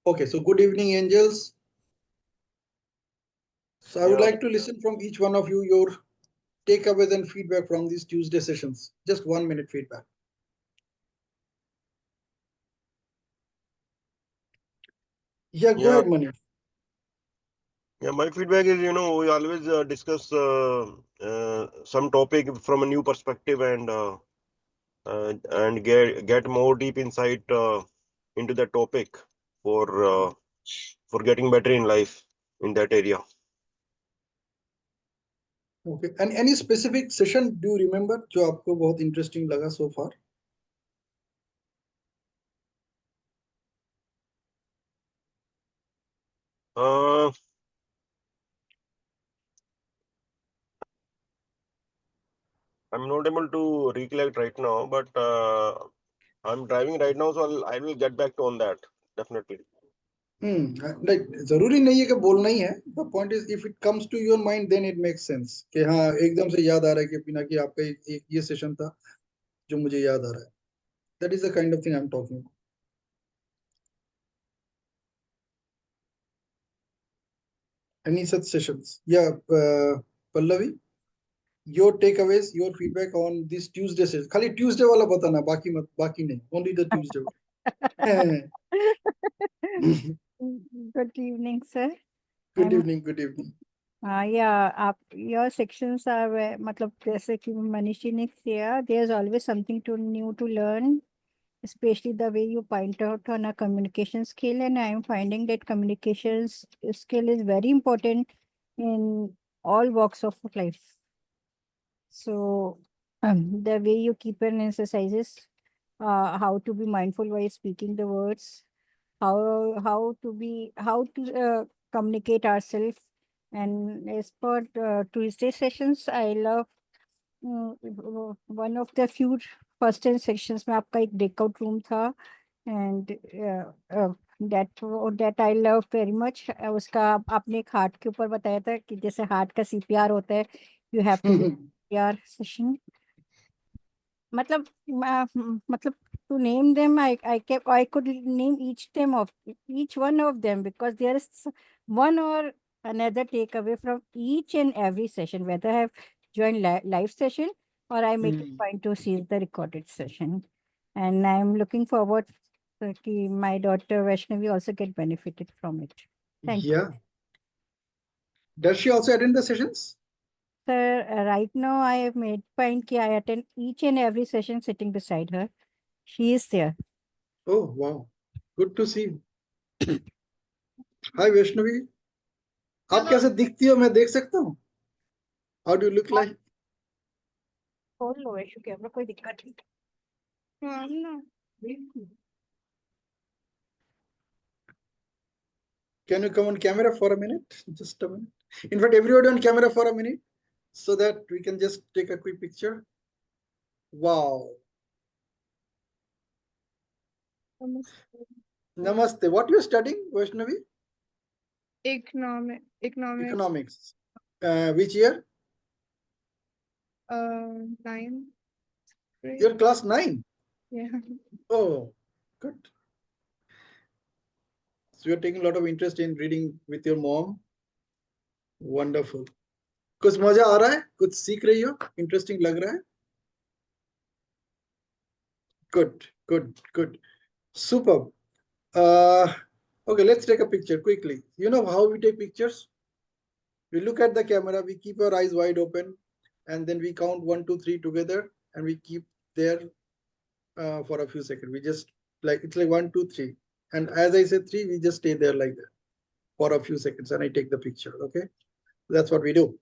Okay, so good evening, angels. So I would Yeah, like to listen from each one of you your takeaways and feedback from these Tuesday sessions. Just 1 minute feedback. Yeah, go yeah, ahead, Manish. yeah. My feedback is, we always discuss some topic from a new perspective and get more deep insight into the topic for uh, for getting better in life in that area. Okay, and any specific session do you remember जो आपको बहुत interesting लगा so far? Uh, I'm not able to recollect right now, but I'm driving right now, so I will get back to on that definitely. Like जरूरी नहीं है कि बोलना ही है. The point is if it comes to your mind then it makes sense कि हाँ एकदम से याद आ रहा है कि बिना कि आपका एक ये सेशन था जो मुझे याद आ रहा है. That is the kind of thing I'm talking about. Any such sessions? Yeah, Pallavi, your takeaways, your feedback on this Tuesday session. खाली Tuesday वाला बताना, बाकी मत, बाकी नहीं. Only the Tuesday one. Good evening, sir. Good I'm evening, good evening. yeah, your sections are matlab जैसे कि मनीषी ने किया, there's always something to new to learn, especially the way you point out on a communication skill, and I'm finding that communications skill is very important in all walks of life. So the way you keep an exercises, how to be mindful while speaking the words, how to communicate ourselves, and as per Tuesday sessions I love one of the few first 10 sections में आपका एक breakout room था, and that I love very much. उसका आपने एक heart के ऊपर बताया था कि जैसे हार्ट का CPR होता है, you have to do CPR session. मतलब मतलब to name them, I could name each one of them, because there is one or another takeaway from each and every session, whether I have joined live session or I make it point to see the recorded session. And I'm looking forward that my daughter Vaishnavi also get benefited from it. Thank you. Yeah. Does she also attend the sessions? Sir, right now I have made point कि I attend each and every session sitting beside her. She is there. Oh, wow. Good to see. Hi, Vaishnavi. आप कैसे दिखती हो मैं देख सकता हूँ? How do you look like? खोल लो ऐशु कैमरा, कोई दिक्कत नहीं. हाँ ना. Can you come on camera for a minute? Just a minute. In fact, everybody on camera for a minute so that we can just take a quick picture. Wow. Namaste. What you studying, Vaishnavi? Economics. Economics. Which year? 9. You're class 9. Yeah. Oh, good. So you're taking a lot of interest in reading with your mom. Wonderful. कुछ मजा आ रहा है? कुछ सीख रही हो? Interesting लग रहा है? Good, good, good. Superb. Okay, let's take a picture quickly. You know how we take pictures? We look at the camera, we keep our eyes wide open, and then we count 1, 2, 3 together, and we keep there for a few seconds. We just like it's like 1, 2, 3, and as I said 3, we just stay there like that for a few seconds, and I take the picture. Okay, that's what we do.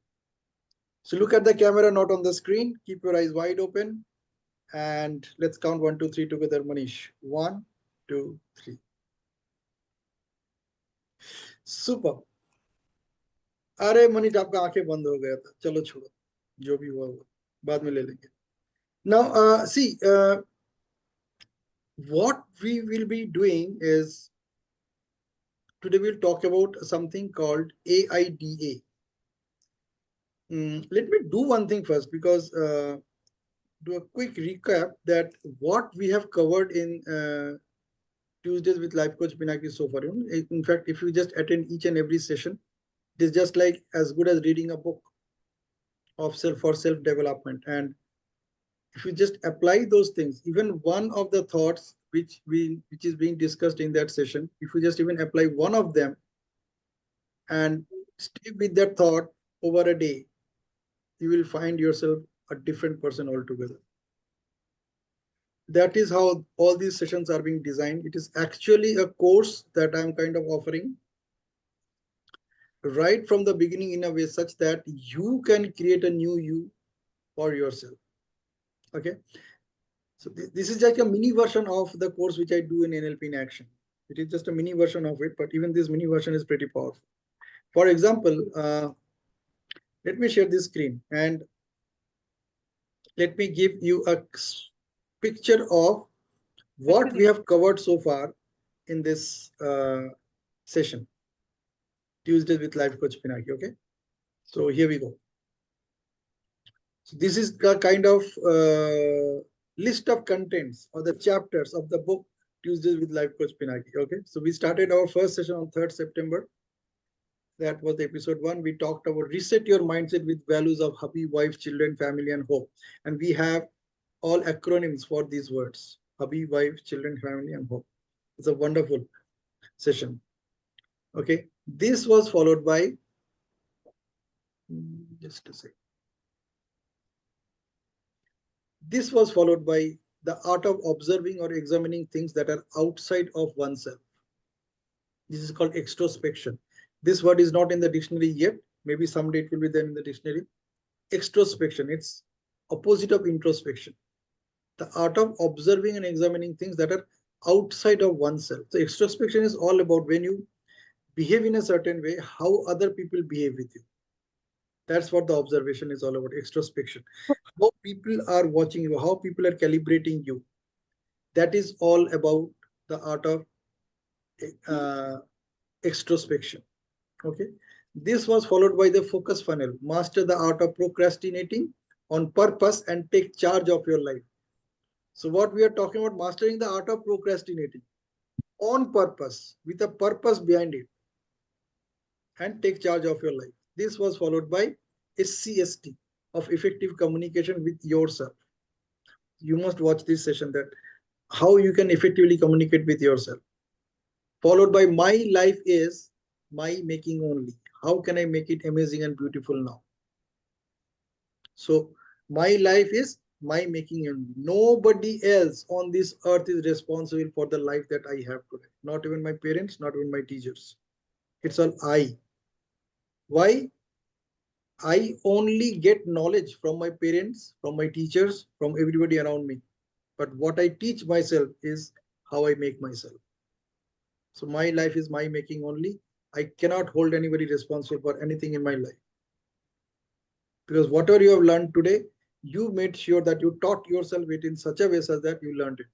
So look at the camera, not on the screen. Keep your eyes wide open, and let's count 1, 2, 3 together. Manish, 1, 2, 3. Super. अरे मनीष आपका आंखें बंद हो गया था. चलो छोड़ो, जो भी हुआ हुआ, बाद में ले लेंगे. Now, see, what we will be doing is today we'll talk about something called AIDA. Let me do one thing first, because do a quick recap that what we have covered in Tuesdays with Life Coach Pinaki so far. In fact, if you just attend each and every session, it is just like as good as reading a book of self development. And if you just apply those things, even one of the thoughts which is being discussed in that session, if you just even apply one of them and stay with that thought over a day, you will find yourself a different person altogether. That is how all these sessions are being designed. It is actually a course that I'm kind of offering right from the beginning in a way such that you can create a new you for yourself. Okay. So this is like a mini version of the course which I do in NLP in action. It is just a mini version of it, but even this mini version is pretty powerful. For example, let me share this screen and let me give you a picture of what we have covered so far in this session, Tuesdays with Life Coach Pinaki. Okay, so here we go. So this is a kind of list of contents or the chapters of the book Tuesdays with Life Coach Pinaki. Okay, so we started our first session on 3rd September. That was the episode 1. We talked about reset your mindset with values of hubby, wife, children, family, and hope. And we have all acronyms for these words: hubby, wife, children, family, and hope. It's a wonderful session. Okay, this was followed by just a second. This was followed by the art of observing or examining things that are outside of oneself. This is called extrospection. This word is not in the dictionary yet. Maybe someday it will be there in the dictionary. Extrospection, it's opposite of introspection. The art of observing and examining things that are outside of oneself. So extrospection is all about when you behave in a certain way, how other people behave with you. That's what the observation is all about, extrospection. How people are watching you, how people are calibrating you. That is all about the art of extrospection. Okay. This was followed by the focus funnel. Master the art of procrastinating on purpose and take charge of your life. So what we are talking about, mastering the art of procrastinating on purpose, with a purpose behind it, and take charge of your life. This was followed by SCST, of effective communication with yourself. You must watch this session, that how you can effectively communicate with yourself. Followed by my life is my making only. How can I make it amazing and beautiful now? So my life is my making only. Nobody else on this earth is responsible for the life that I have today. Not even my parents, not even my teachers. It's all I. Why? I only get knowledge from my parents, from my teachers, from everybody around me. But what I teach myself is how I make myself. So my life is my making only. I cannot hold anybody responsible for anything in my life. Because whatever you have learned today, you made sure that you taught yourself it in such a way so that you learned it.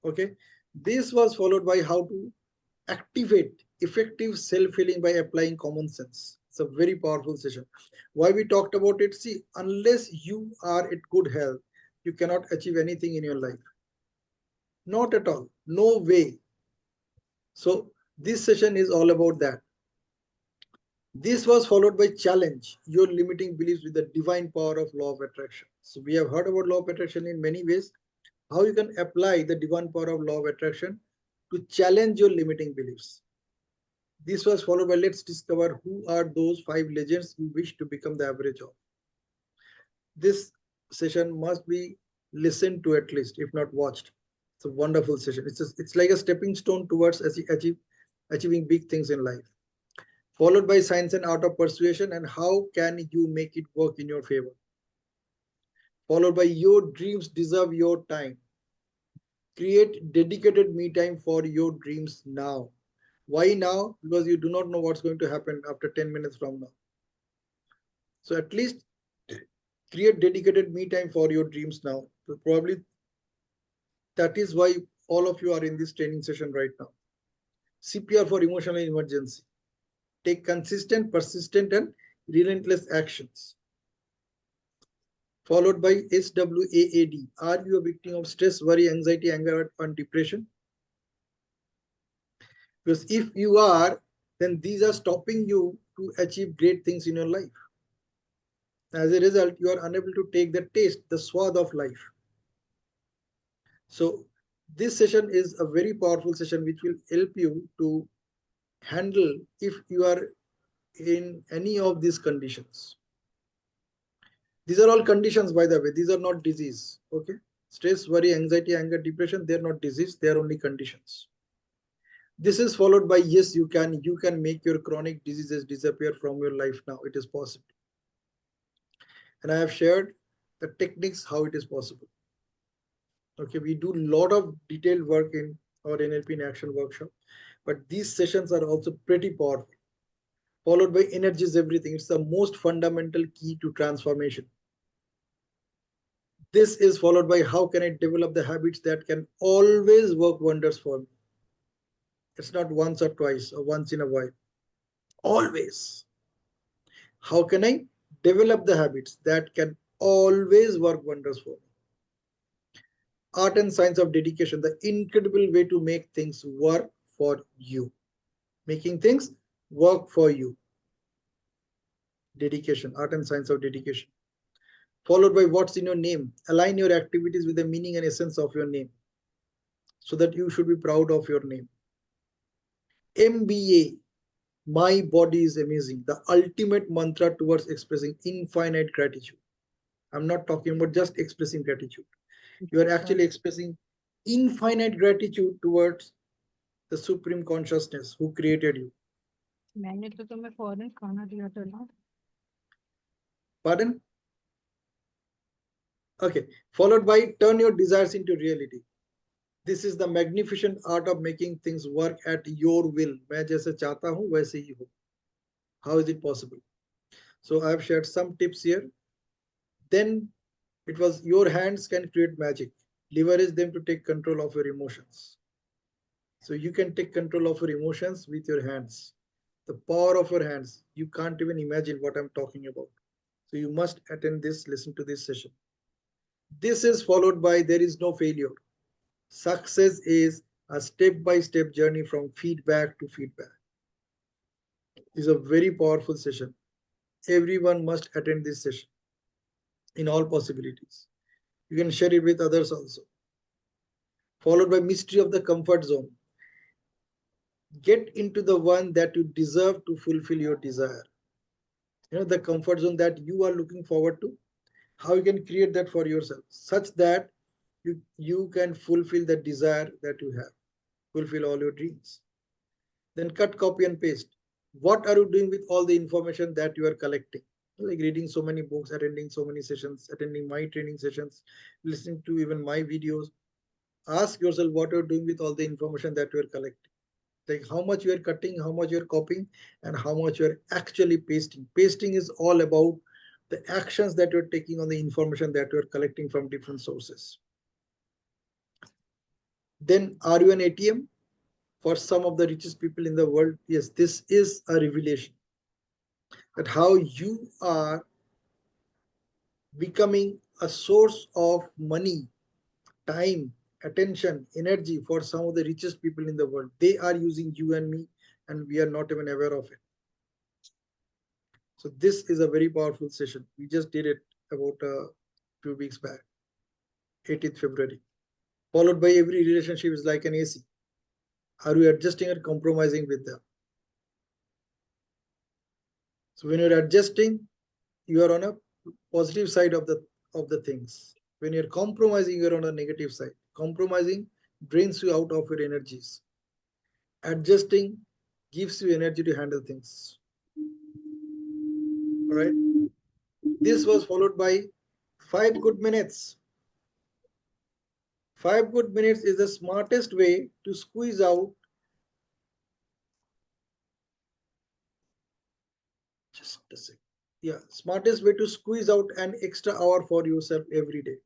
Okay. This was followed by how to activate effective self-healing by applying common sense. It's a very powerful session. Why we talked about it? See, unless you are at good health, you cannot achieve anything in your life. Not at all. No way. So this session is all about that. This was followed by challenge your limiting beliefs with the divine power of law of attraction. So we have heard about law of attraction in many ways. How you can apply the divine power of law of attraction to challenge your limiting beliefs. This was followed by let's discover who are those 5 legends you wish to become the average of. This session must be listened to at least, if not watched. It's a wonderful session. It's like a stepping stone towards achieving big things in life. Followed by science and art of persuasion and how can you make it work in your favor. Followed by your dreams deserve your time. Create dedicated me time for your dreams now. Why now? Because you do not know what's going to happen after 10 minutes from now. So at least create dedicated me time for your dreams now. So probably that is why all of you are in this training session right now. CPR for emotional emergency. Take consistent, persistent, and relentless actions. Followed by SWAAD. Are you a victim of stress, worry, anxiety, anger, and depression? Because if you are, then these are stopping you to achieve great things in your life. As a result, you are unable to take the taste, the swad of life. So this session is a very powerful session which will help you to handle if you are in any of these conditions. These are all conditions, by the way. These are not disease. Okay. Stress, worry, anxiety, anger, depression, they are not disease. They are only conditions. This is followed by yes, you can make your chronic diseases disappear from your life now. It is possible. And I have shared the techniques how it is possible. Okay, we do a lot of detailed work in our NLP in action workshop, but these sessions are also pretty powerful. Followed by energy is everything. It's the most fundamental key to transformation. This is followed by how can I develop the habits that can always work wonders for me. It's not once or twice or once in a while. Always. How can I develop the habits that can always work wonders for me? Art and science of dedication, the incredible way to make things work for you. Making things work for you. Dedication, art and science of dedication. Followed by what's in your name. Align your activities with the meaning and essence of your name, so that you should be proud of your name. MBA, my body is amazing, the ultimate mantra towards expressing infinite gratitude. I'm not talking about just expressing gratitude. You are actually expressing infinite gratitude towards the supreme consciousness who created you. मैंने तो तुम्हें फौरन खाना दिया था ना. Pardon? Okay. Followed by turn your desires into reality. This is the magnificent art of making things work at your will. मैं जैसे चाहता हूँ वैसे ही हो. How is it possible? So I have shared some tips here. Then it was your hands can create magic. Leverage them to take control of your emotions. So you can take control of your emotions with your hands. The power of your hands. You can't even imagine what I'm talking about. So you must attend this, listen to this session. This is followed by there is no failure. Success is a step-by-step journey from feedback to feedback. It's a very powerful session. Everyone must attend this session in all possibilities. You can share it with others also. Followed by mystery of the comfort zone. Get into the one that you deserve to fulfill your desire. You know, the comfort zone that you are looking forward to, how you can create that for yourself such that you can fulfill the desire that you have, fulfill all your dreams. Then cut, copy and paste. What are you doing with all the information that you are collecting? Like reading so many books, attending so many sessions, attending my training sessions, listening to even my videos. Ask yourself what you're doing with all the information that you are collecting. Like how much you are cutting, how much you are copying, and how much you are actually pasting. Pasting is all about the actions that you're taking on the information that you're collecting from different sources. Then are you an ATM? For some of the richest people in the world, yes, this is a revelation. That how you are becoming a source of money, time, attention, energy for some of the richest people in the world. They are using you and me, and we are not even aware of it. So this is a very powerful session. We just did it about a few weeks back, 18th February. Followed by every relationship is like an AC. Are you adjusting or compromising with them? So when you're adjusting, you are on a positive side of the things. When you're compromising, you're on a negative side. Compromising drains you out of your energies. Adjusting gives you energy to handle things. All right. This was followed by 5 good minutes. 5 good minutes is the smartest way to squeeze out just a second. Yeah, smartest way to squeeze out an extra hour for yourself every day.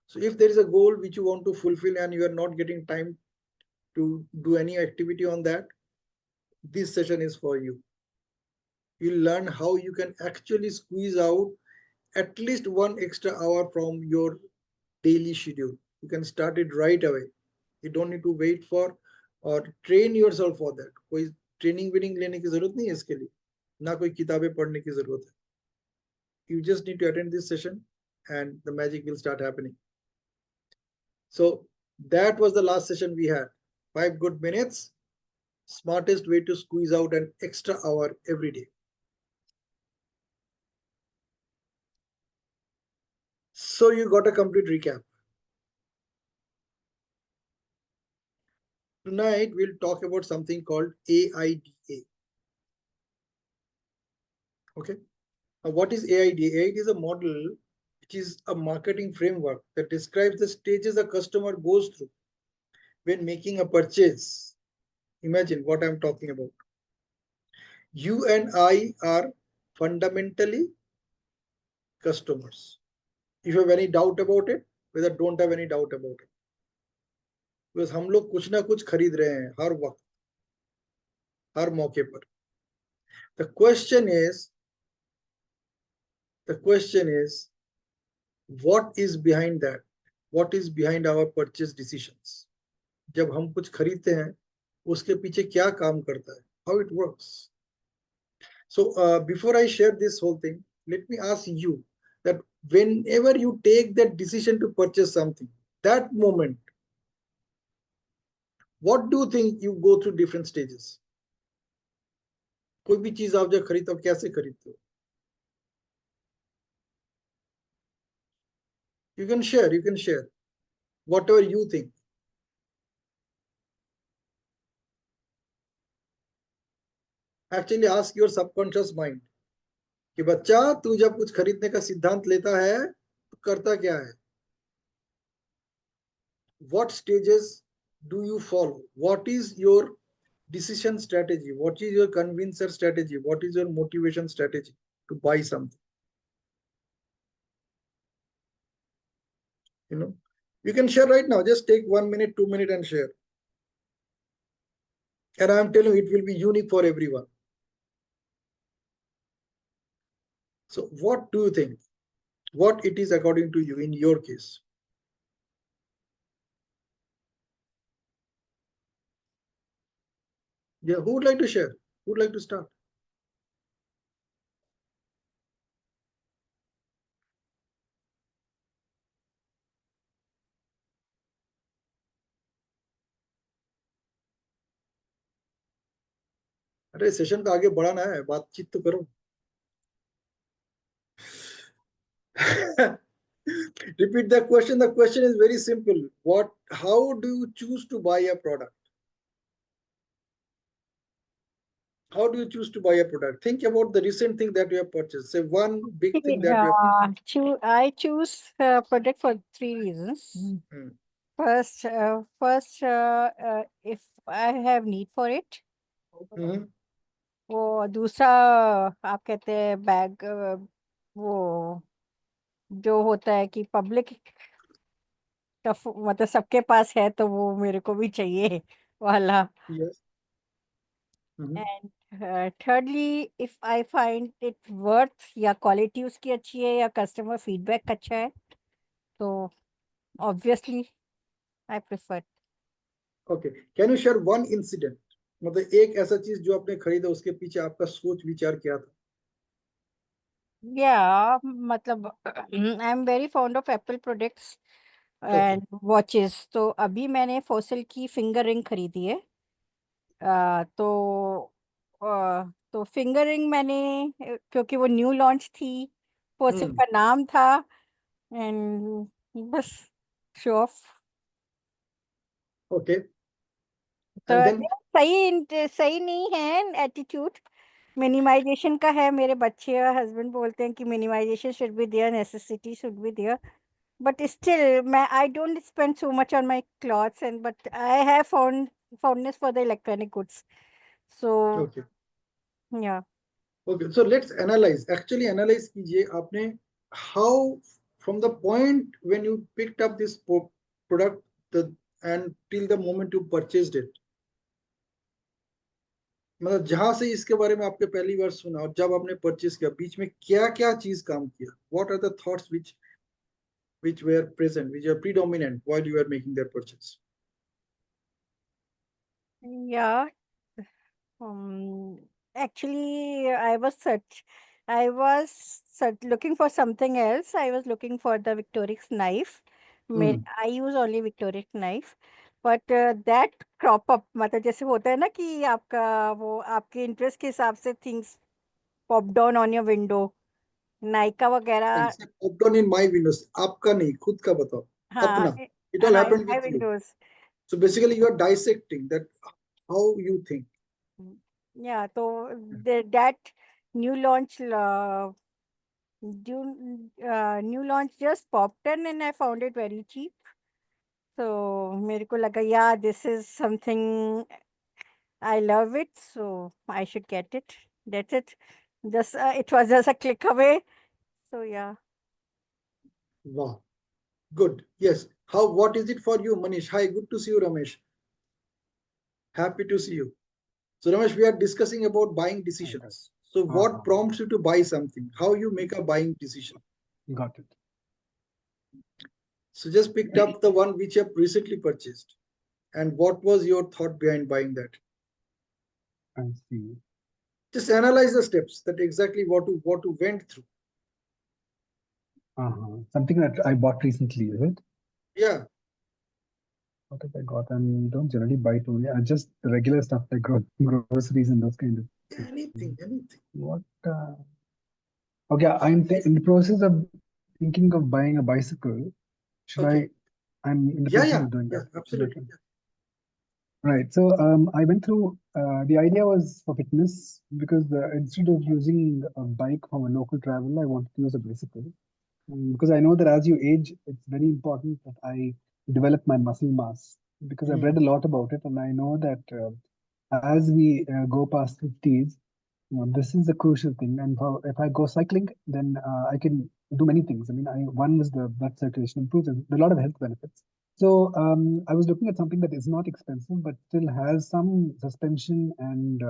So if there is a goal which you want to fulfill and you are not getting time to do any activity on that, this session is for you. You'll learn how you can actually squeeze out at least 1 extra hour from your daily schedule. You can start it right away. You don't need to wait for और train yourself for that. कोई training winning लेने की जरूरत नहीं है इसके लिए, ना कोई किताबें पढ़ने की जरूरत है. You just need to attend this session and the magic will start happening. So that was the last session we had. 5 good minutes, smartest way to squeeze out an extra hour every day. So you got a complete recap. Tonight we'll talk about something called AIDA. Okay. Now what is AIDA? AIDA is a model which is a marketing framework that describes the stages a customer goes through when making a purchase. Imagine what I'm talking about. You and I are fundamentally customers. If you have any doubt about it, whether don't have any doubt about it. Because हम लोग कुछ ना कुछ खरीद रहे हैं हर वक्त, हर मौके पर. The question is, what is behind that? What is behind our purchase decisions? जब हम कुछ खरीदते हैं, उसके पीछे क्या काम करता है? How it works? So before I share this whole thing, let me ask you that whenever you take that decision to purchase something, that moment, what do you think you go through different stages? कोई भी चीज आप जब खरीदते हो कैसे खरीदते हो? You can share whatever you think. Actually ask your subconscious mind कि बच्चा तू जब कुछ खरीदने का सिद्धांत लेता है तो करता क्या है? What stages do you follow? What is your decision strategy? What is your convincer strategy? What is your motivation strategy to buy something? You can share right now. Just take 1 minute, 2 minutes and share. And I am telling you, it will be unique for everyone. So what do you think? What it is according to you in your case? Yeah, who would like to share? Who would like to start? अरे session को आगे बढ़ाना है, बातचीत तो करो. Repeat the question. The question is very simple. How do you choose to buy a product? How do you choose to buy a product? Think about the recent thing that you have purchased. Say one big thing that you have. I choose product for 3 reasons. First, if I have need for it. वो दूसरा आप कहते हैं bag, वो जो होता है कि पब्लिक मतलब सबके पास है तो वो मेरे को भी चाहिए वाला. Yes. And thirdly, if I find it worth या क्वालिटी उसकी अच्छी है या कस्टमर फीडबैक अच्छा है तो obviously I prefer. Okay. Can you share one incident? मतलब एक ऐसा चीज जो आपने खरीदा उसके पीछे आपका सोच विचार क्या था? Yeah, मतलब I am very fond of Apple products and watches. तो अभी मैंने फोसिल की फिंगर रिंग खरीदी है. तो फिंगर रिंग मैंने क्योंकि वो न्यू लॉन्च थी, फोसिल का नाम था एंड बस शो ऑफ. ओके. तो सही नहीं है एटीट्यूड. मिनिमाइजेशन का है. मेरे बच्चे और हस्बैंड बोलते हैं कि minimisation should be there, necessity should be there, but still I don't spend so much on my clothes, but I have fondness for the electronic goods. So Okay. yeah. Okay, so let's actually analyze कीजिए आपने how from the point when you picked up this product and till the moment you purchased it, मतलब जहां से इसके बारे में आपने पहली बार सुना और जब आपने परचेज किया बीच में क्या क्या चीज काम किया? What are the thoughts which were present, which are predominant while you were making that purchase? Yeah. Actually, I was looking for something else. I was looking for the Victorix knife. I use only Victorix knife, but that crop up मतलब जैसे होता है ना कि आपका वो आपके interest के हिसाब से things pop down on your window, Nykaa वगैरह. Pop down in my windows. आपका नहीं, खुद का बताओ. हाँ, अपना. It all हाँ, happened my with you. windows. So basically, you are dissecting that how you think. Yeah, so that new launch new launch just popped in and I found it very cheap. So मेरे को लगा yeah, this is something I love it, so I should get it. That's it. Just it was just a click away. So yeah. Wow. Good. Yes. How? What is it for you, Manish? Hi. Good to see you, Ramesh. Happy to see you. So Ramesh, we are discussing about buying decisions. So what prompts you to buy something? How you make a buying decision? Got it. So just picked up the one which you have recently purchased. And what was your thought behind buying that? I see. Just analyze the steps that exactly what you went through. Something that I bought recently, is it? Yeah. What have I got? I don't generally buy it only. I just the regular stuff like groceries and those kind of. Anything. What? Okay, I'm in the process of thinking of buying a bicycle. Should Okay. I'm in the Yeah, process yeah, of doing yeah, that. absolutely. Okay. Right. So I went through. The idea was for fitness because instead of using a bike for a local travel, I wanted to use a bicycle. Because I know that as you age, it's very important that I develop my muscle mass because I've read a lot about it, and I know that as we go past 50s, this is a crucial thing. And if I go cycling, then I can do many things. I mean, one is the blood circulation improves, and there are a lot of health benefits. So I was looking at something that is not expensive, but still has some suspension and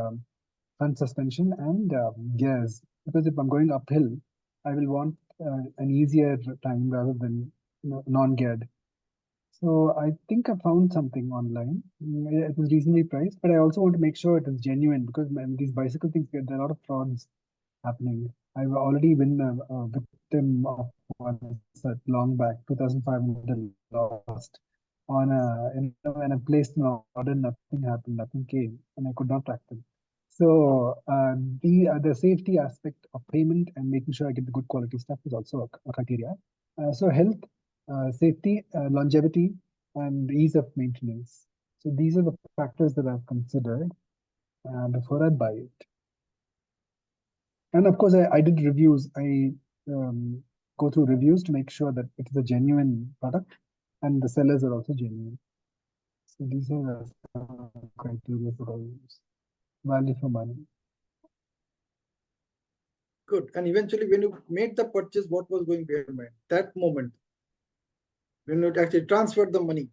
front suspension and gears. Because if I'm going uphill, I will want an easier time rather than non-geared. So I think I found something online. It was reasonably priced, but I also want to make sure it is genuine because these bicycle things, there are a lot of frauds happening. I've already been a victim of one such long back, 2005 lost on when I placed an order, nothing happened, nothing came, and I could not track them. So the safety aspect of payment and making sure I get the good quality stuff is also a criteria. So health, safety, longevity, and ease of maintenance. So these are the factors that I've considered before I buy it. And of course, I did reviews. I go through reviews to make sure that it is a genuine product and the sellers are also genuine. So these are some criteria that I use. Value for money. Good. And eventually, when you made the purchase, what was going behind your mind? That moment when you actually transferred the money.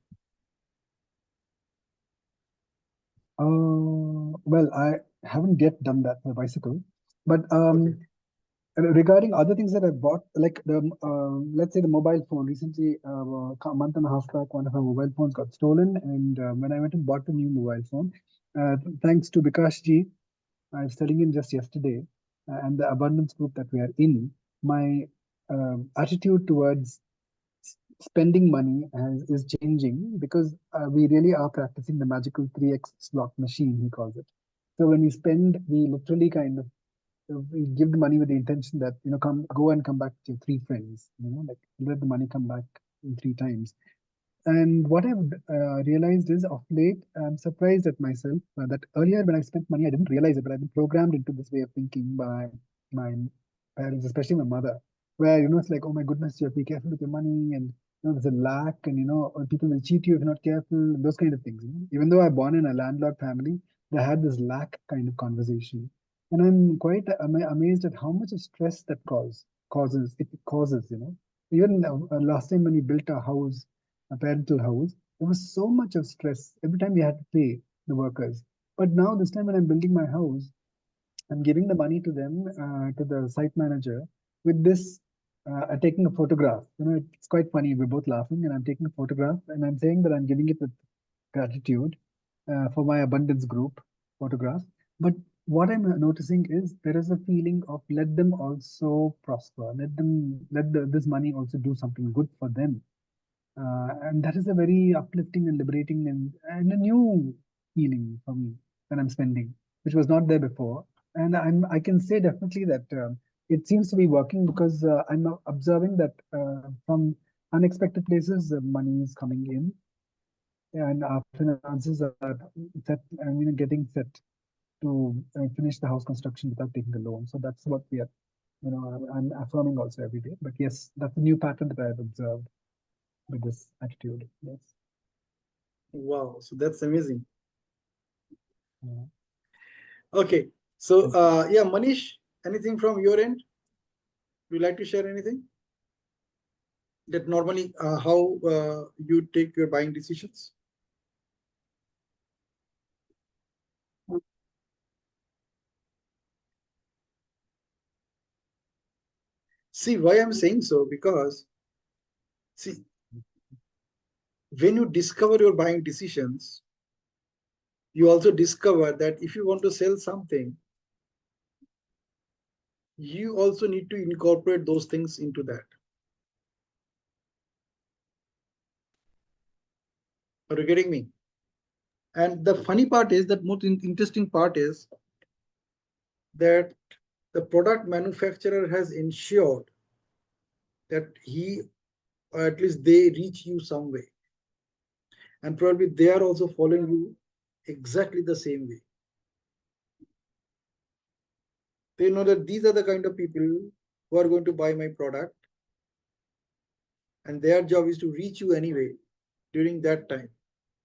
Well, I haven't yet done that for a bicycle, but Okay. regarding other things that I bought, like let's say the mobile phone. Recently, a month and a half back, one of our mobile phones got stolen, and when I went and bought the new mobile phone, thanks to Bikash ji, I was telling him just yesterday, and the abundance group that we are in, my attitude towards spending money is changing because we really are practicing the magical 3x slot machine, he calls it. So when we spend, we literally kind of we give the money with the intention that go and come back to your three friends, like let the money come back in 3 times. And what I've realized is of late, I'm surprised at myself that earlier when I spent money, I didn't realize it, but I've been programmed into this way of thinking by my parents, especially my mother, where, it's like, oh my goodness, you have to be careful with your money and, there's a lack and, people will cheat you if you're not careful, those kind of things. Even though I'm born in a landlord family, they had this lack kind of conversation. And I'm quite amazed at how much of stress that causes, Even last time when we built our house, a parental house, there was so much of stress every time we had to pay the workers. But now, this time when I'm building my house, I'm giving the money to them, to the site manager, with this, taking a photograph. It's quite funny. We're both laughing, and I'm taking a photograph, and I'm saying that I'm giving it with gratitude. for my abundance group photographs. But what I'm noticing is there is a feeling of let them also prosper, this money also do something good for them. And that is a very uplifting and liberating and a new feeling for me when I'm spending, which was not there before. And I can say definitely that it seems to be working because I'm observing that from unexpected places, money is coming in, and our finances are set. I mean, getting set to finish the house construction without taking a loan. So that's what we are, I'm affirming also every day. But yes, that's a new pattern that I have observed with this attitude. Yes. Wow, so that's amazing. Yeah. Okay, so yeah, Manish, anything from your end? Would you like to share anything? That normally how you take your buying decisions? See, why I'm saying so, because see, when you discover your buying decisions, you also discover that if you want to sell something, you also need to incorporate those things into that. Are you getting me? And the funny part is that most interesting part is that the product manufacturer has ensured that he, or at least they, reach you some way. And probably they are also following you exactly the same way. They know that these are the kind of people who are going to buy my product, and their job is to reach you anyway during that time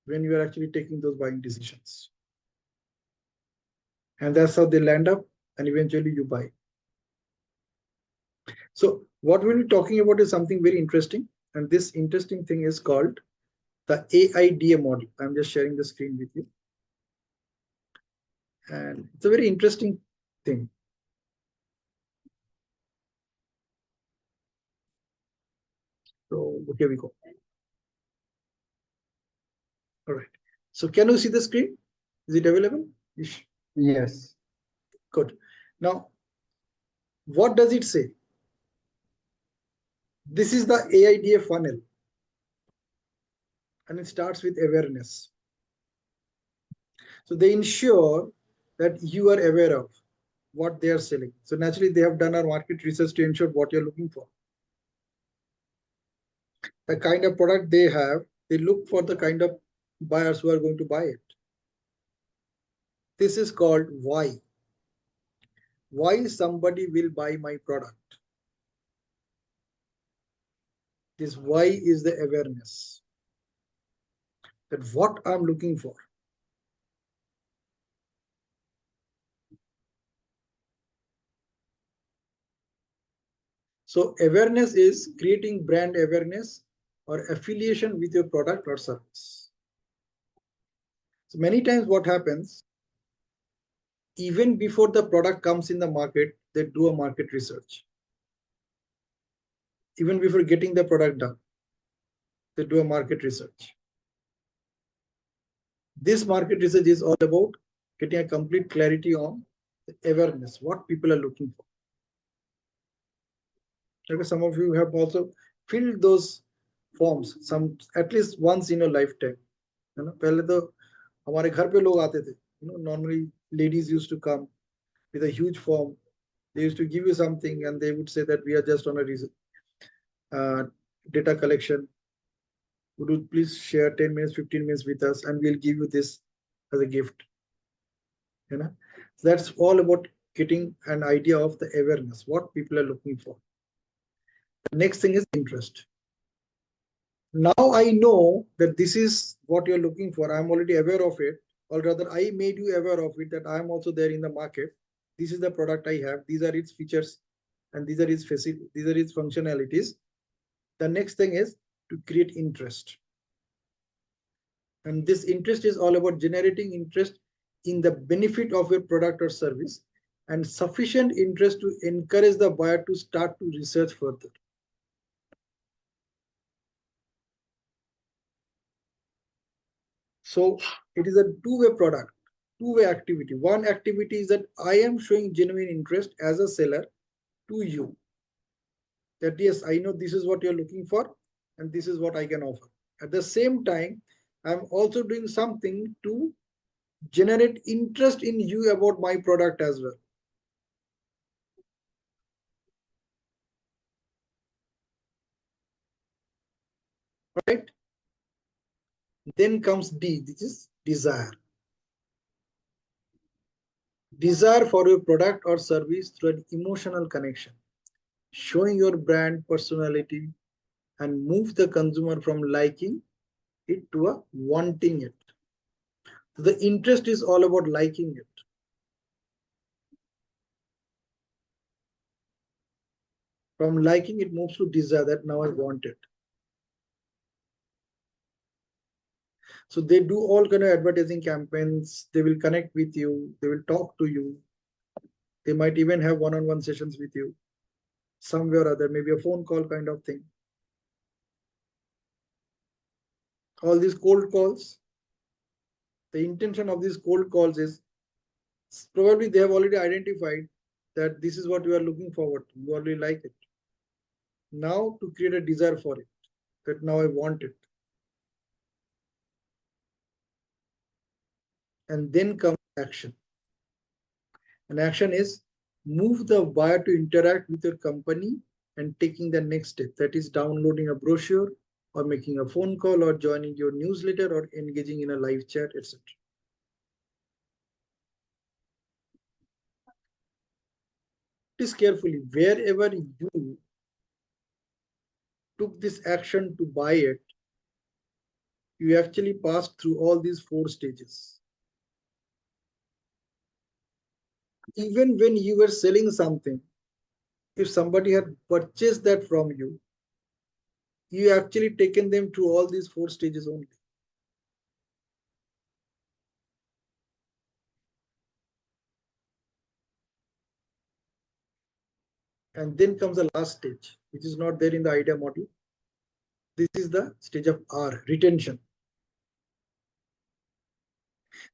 when you are actually taking those buying decisions. And that's how they land up, and eventually you buy. So what we'll be talking about is something very interesting, and this interesting thing is called the AIDA model. I'm just sharing the screen with you, and it's a very interesting thing. So here we go. All right. So can you see the screen? Is it available? Yes. Good. Now, what does it say? This is the AIDA funnel, and it starts with awareness. So they ensure that you are aware of what they are selling. So naturally, they have done our market research to ensure what you're looking for. The kind of product they have, they look for the kind of buyers who are going to buy it. This is called why. Why somebody will buy my product. This why is the awareness. That what I'm looking for. So awareness is creating brand awareness or affiliation with your product or service. So many times what happens, even before the product comes in the market, they do a market research. Even before getting the product done, they do a market research. This market research is all about getting a complete clarity on the awareness, what people are looking for. Because some of you have also filled those forms some at least once in your lifetime. है ना, पहले तो हमारे घर पे लोग आते थे. Normally ladies used to come with a huge form. They used to give you something and they would say that we are just on a reason, data collection. Would you please share 10 minutes, 15 minutes with us, and we'll give you this as a gift. So that's all about getting an idea of the awareness, what people are looking for. The next thing is interest. Now I know that this is what you're looking for. I'm already aware of it, or rather I made you aware of it, that I'm also there in the market. This is the product I have. These are its features and these are its functionalities. The next thing is to create interest. And this interest is all about generating interest in the benefit of your product or service, and sufficient interest to encourage the buyer to start to research further. So it is a two-way product, two-way activity. One activity is that I am showing genuine interest as a seller to you, that yes, I know this is what you're looking for and this is what I can offer. At the same time, I'm also doing something to generate interest in you about my product as well. Right? Then comes D, this is desire. Desire for your product or service through an emotional connection, showing your brand personality and move the consumer from liking it to a wanting it. The interest is all about liking it. From liking it moves to desire, that now I want it. So they do all kind of advertising campaigns. They will connect with you. They will talk to you. They might even have one-on-one sessions with you somewhere or other, maybe a phone call kind of thing. All these cold calls, the intention of these cold calls is probably they have already identified that this is what you are looking forward to. You already like it. Now to create a desire for it, that now I want it. And then comes action. And action is move the buyer to interact with your company and taking the next step. That is downloading a brochure or making a phone call or joining your newsletter or engaging in a live chat, etc. Notice carefully, wherever you took this action to buy it, you actually passed through all these 4 stages. Even when you were selling something, if somebody had purchased that from you, you actually taken them through all these 4 stages only. And then comes the last stage, which is not there in the AIDA model. This is the stage of R, retention.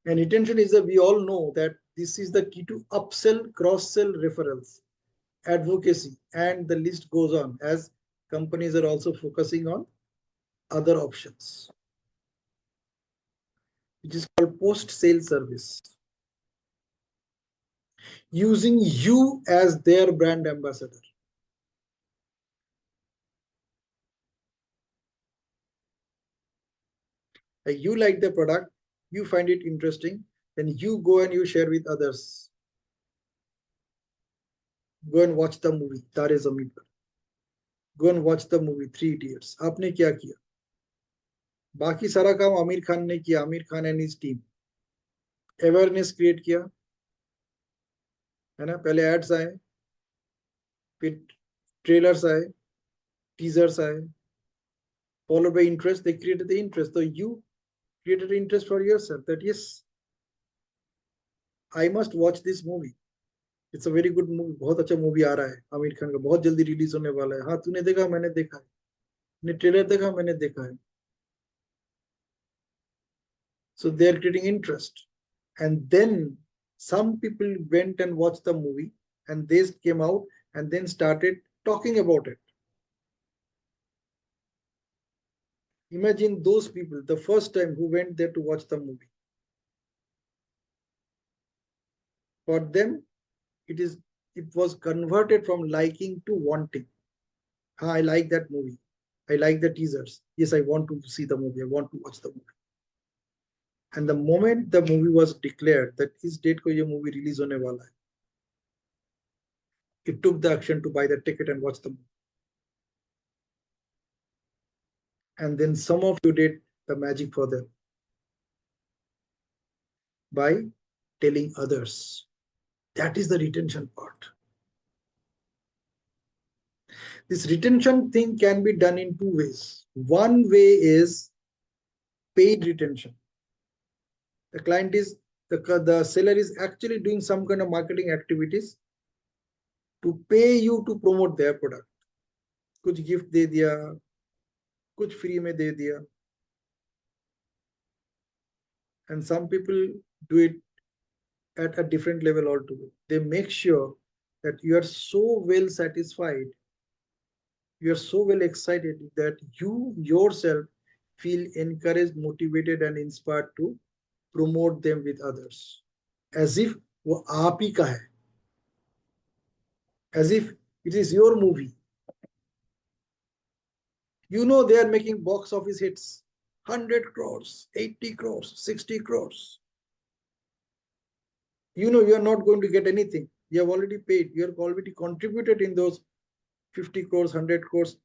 And retention is that we all know that this is the key to upsell, cross-sell, referrals, advocacy, and the list goes on as companies are also focusing on other options, which is called post-sale service. Using you as their brand ambassador. Like you like the product, you find it interesting, then you go and you share with others. Go and watch the movie Tare Zameen Par. Go and watch the movie 3 Idiots. आपने क्या किया? बाकी सारा काम आमिर खान ने किया. Aamir Khan and his team awareness create किया, है ना. पहले एड्स आए, फिर ट्रेलर्स आए, टीजर्स आए, followed by interest. They created the interest. So you created interest for yourself that yes, I must watch this movie. It's a very good movie. बहुत अच्छा मूवी आ रहा है आमिर खान का, बहुत जल्दी रिलीज होने वाला है. हाँ, तूने देखा, मैंने देखा है. तूने ट्रेलर देखा, मैंने देखा है. So they are creating interest. And then some people went and watched the movie and they came out and then started talking about it. Imagine those people, the first time who went there to watch the movie. For them, it was converted from liking to wanting. I like that movie. I like the teasers. Yes, I want to see the movie. I want to watch the movie. And the moment the movie was declared that इस date को ये movie release होने वाला है, it took the action to buy the ticket and watch the movie. And then some of you did the magic for them by telling others. That is the retention part. This retention thing can be done in 2 ways. One way is paid retention. The client is, the seller is actually doing some kind of marketing activities to pay you to promote their product. कुछ gift दे दिया, कुछ free में दे दिया. And some people do it at a different level altogether. They make sure that you are so well satisfied, you are so well excited that you yourself feel encouraged, motivated, and inspired to promote them with others. As if वो आप ही का है, as if it is your movie. You know they are making box office hits, 100 crores, 80 crores, 60 crores. You know you are not going to get anything. You have already paid. You have already contributed in those 50 crores, 100 crores,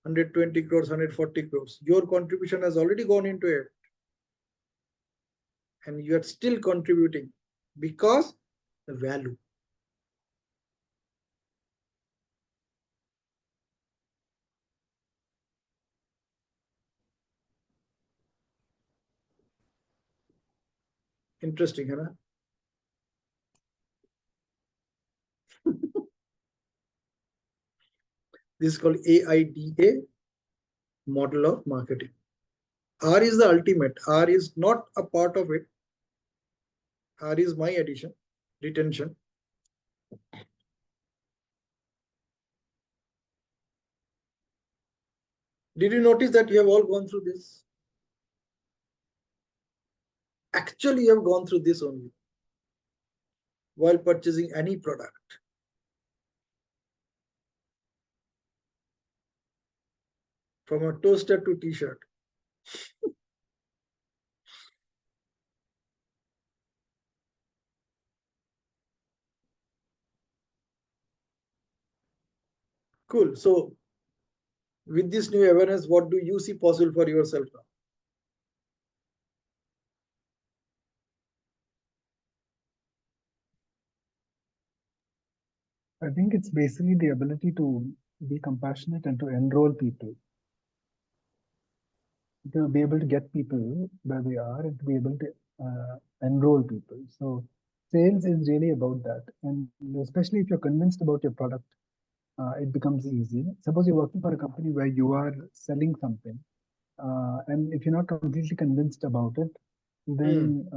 120 crores, 140 crores. Your contribution has already gone into it. And you are still contributing because the value. Interesting, है ना? This is called AIDA, model of marketing. R is the ultimate. R is not a part of it. R is my addition, retention. Did you notice that you have all gone through this? Actually, you have gone through this only while purchasing any product. From a toaster to t-shirt. Cool. So with this new awareness, what do you see possible for yourself now? I think it's basically the ability to be compassionate and to enroll people. To be able to get people where they are and to be able to enroll people. So sales is really about that. And especially if you're convinced about your product, it becomes easy. Suppose you're working for a company where you are selling something, and if you're not completely convinced about it, then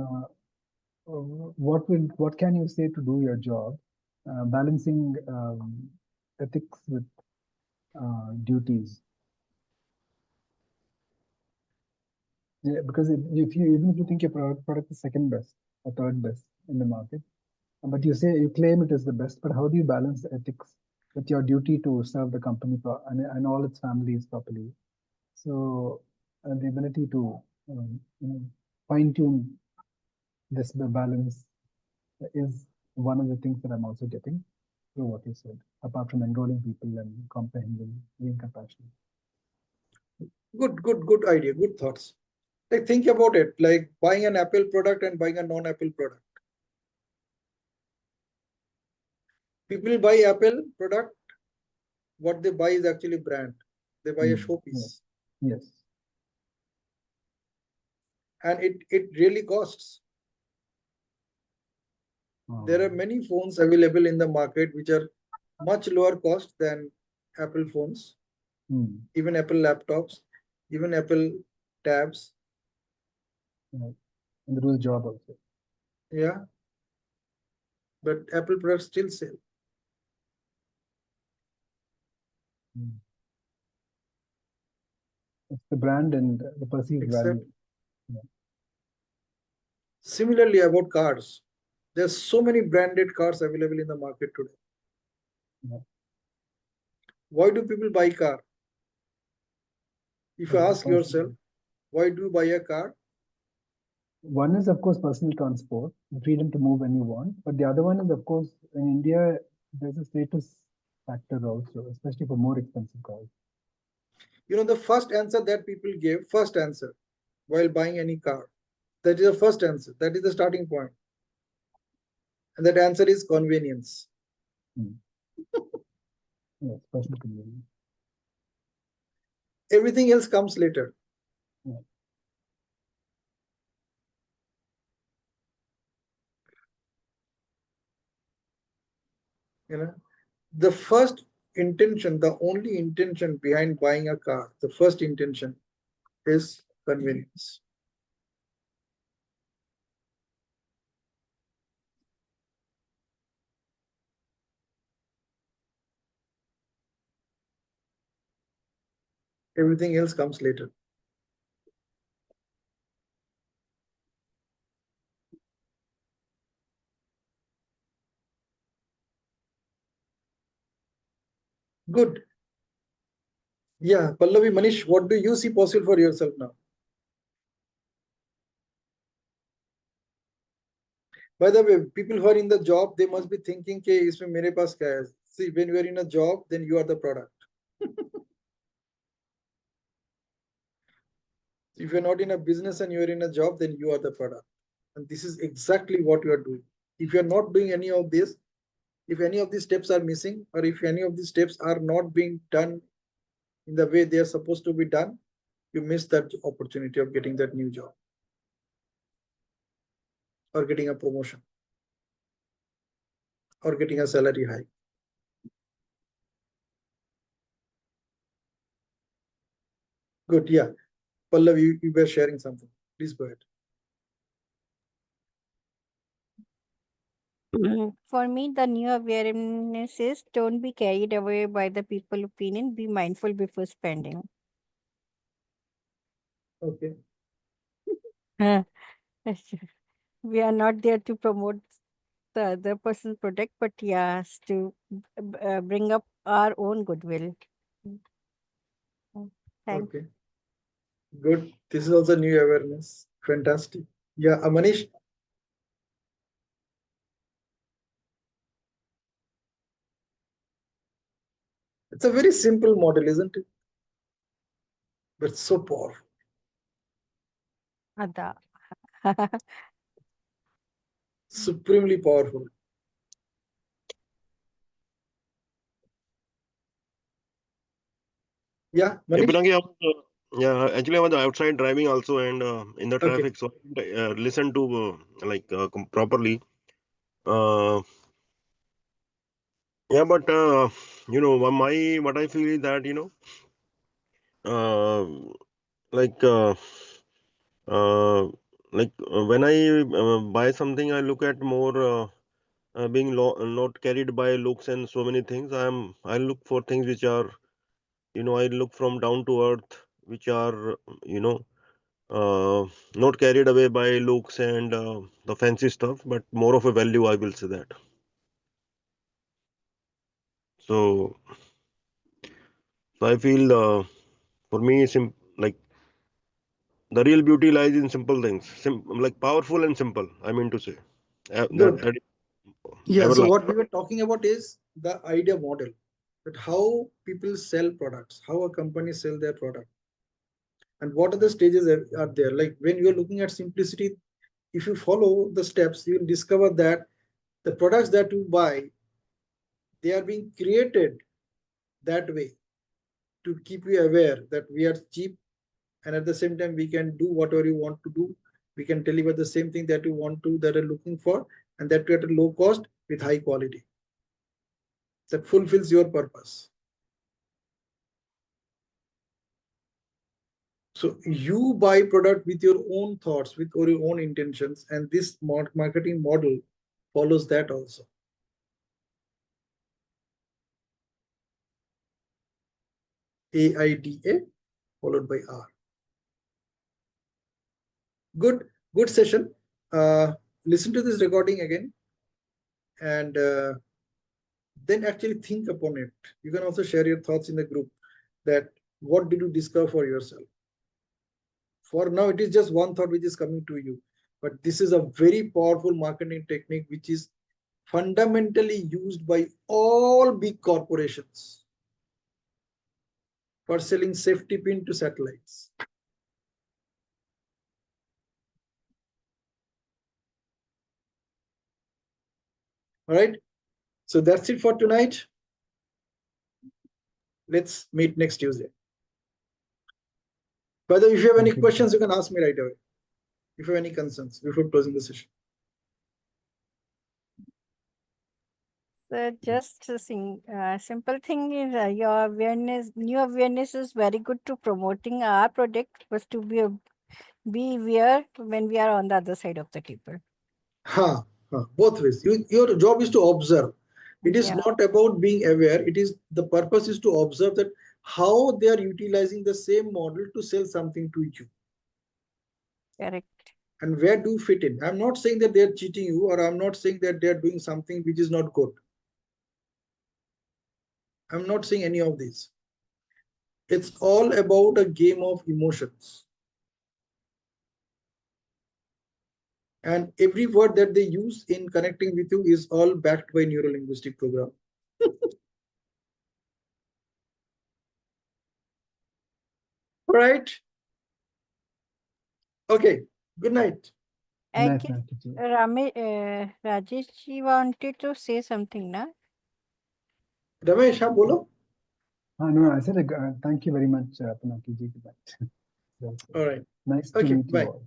what can you say to do your job? Balancing ethics with duties. Yeah, because if you even if you think your product is second best or third best in the market, but you claim it is the best, but how do you balance the ethics with your duty to serve the company and all its families properly? So the ability to fine tune this balance is one of the things that I'm also getting through what you said, apart from enrolling people and comprehending, being compassionate. Good idea, good thoughts. Like think about it, like buying an Apple product and buying a non-Apple product. People buy Apple product, what they buy is actually brand. They buy a showpiece. Yes. And it really costs. There are many phones available in the market which are much lower cost than Apple phones, even Apple laptops, even Apple tabs. And they do the job also. Yeah. But Apple products still sell. It's the brand and the perceived value. Yeah. Similarly, about cars, there's so many branded cars available in the market today. Yeah. Why do people buy car? If you ask yourself, why do you buy a car? One is, of course, personal transport, the freedom to move when you want. But the other one is, of course, in India, there's a status factor also, especially for more expensive cars. You know, the first answer that people give, first answer while buying any car, that is the first answer. That is the starting point. And that answer is convenience. Yes, personal convenience. Everything else comes later. Yeah. You know, the first intention, the only intention behind buying a car, the first intention is convenience. Everything else comes later. Good. Yeah, Pallavi, Manish, what do you see possible for yourself now? By the way, people who are in the job, they must be thinking, "Ke isme mere paas kya hai?" See, when you are in a job, then you are the product. If you're not in a business and you're in a job, then you are the product. And this is exactly what you are doing. If you're not doing any of this, if any of these steps are missing, or if any of these steps are not being done in the way they are supposed to be done, you miss that opportunity of getting that new job or getting a promotion or getting a salary hike. Good. Yeah. Pallav, you were sharing something. Please go ahead. For me, the new awareness is don't be carried away by the people opinion. Be mindful before spending. Okay. We are not there to promote the other person's product, but yes, to bring up our own goodwill. Thank Okay. Good. This is also new awareness. Fantastic. Yeah, Manish. It's a very simple model, isn't it? But it's so powerful. Ada. Supremely powerful. Yeah, Yeah, Manish. Pinaki, yeah, actually, I was outside driving also, and in the Okay. traffic, so I didn't, listen to properly. Uh, yeah, but what I feel is that uh, like uh, when I buy something, I look at more being not carried by looks and so many things. I look for things which are I look from down to earth, which are you know not carried away by looks and the fancy stuff, but more of a value, I will say that. So, so I feel for me, like the real beauty lies in simple things, like powerful and simple. I mean to say Good. that Yeah. So everlasting. what we were talking about is the AIDA model, that how people sell products, how a company sell their product, and what are the stages are there. Like when you are looking at simplicity, if you follow the steps, you will discover that the products that you buy, they are being created that way to keep you aware that we are cheap, and at the same time we can do whatever you want to do. We can deliver the same thing that you want to, that are looking for, and that at a low cost with high quality that fulfills your purpose. So you buy product with your own thoughts, with your own intentions, and this marketing model follows that also. AIDA followed by R. Good, good session. Listen to this recording again, and then actually think upon it. You can also share your thoughts in the group, that what did you discover for yourself. For now, it is just one thought which is coming to you, but this is a very powerful marketing technique which is fundamentally used by all big corporations for selling safety pin to satellites. All right, so that's it for tonight. Let's meet next Tuesday. By the way, if you have any questions, you can ask me right away. If you have any concerns before closing the session. So just a simple thing is your awareness, new awareness is very good to promoting our product, but to be aware when we are on the other side of the table. Both ways. Your job is to observe. It is Yeah. not about being aware. It is, the purpose is to observe that how they are utilizing the same model to sell something to you. Correct. And where do you fit in? I'm not saying that they're cheating you, or I'm not saying that they're doing something which is not good. I'm not saying any of these. It's all about a game of emotions. And every word that they use in connecting with you is all backed by neuro-linguistic program. All right. Okay. Good night. I Nice, guess nice teacher. Rajesh ji wanted to say something, na? Ramesh, हाँ बोलो. No, I said thank you very much, Pinaki ji, for that. All right. Nice to Okay. meet you Bye. all.